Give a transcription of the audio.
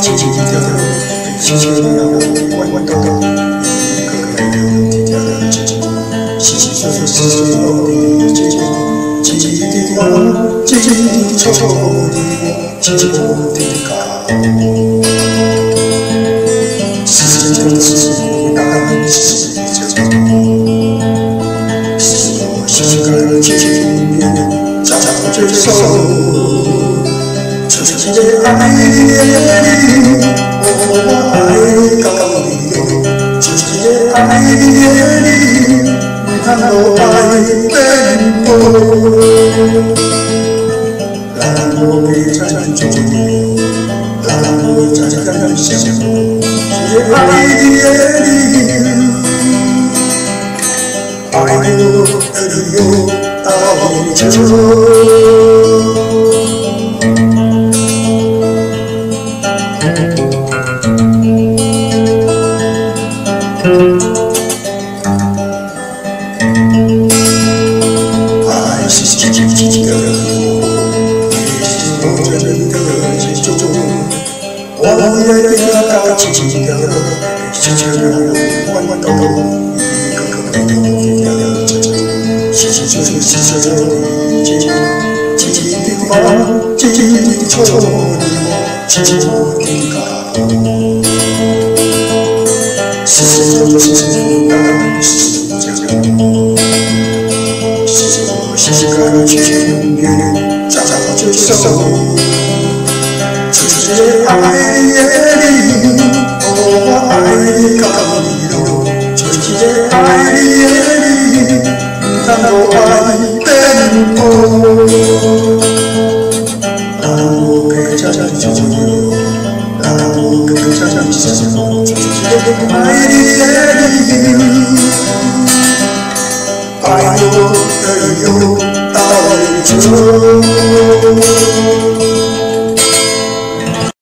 情的，谢谢你让我玩到一个没有天的自己，细细碎碎是我的结局，记忆的我，记忆的错的我，记忆的感。是真的是孤单，是真的，是我心甘情愿，假装接受。 这爱你，我爱到你，这爱你，让我爱变多，让我被占据，让我在感想，这爱你，爱我的理由到这。 爱是静静的，也是我真的记住。我也要静静的，是这样玩到一个个没有的真，是这的结局，记忆的话，记忆的错的我，记忆的感动。是孤单，是这样。 心甘情愿，假装接受，直接爱你，我爱到你了，直接爱你，让我爱变多，让我陪着你左右，让我跟着你身后，直接爱你。 爱我的理由到这。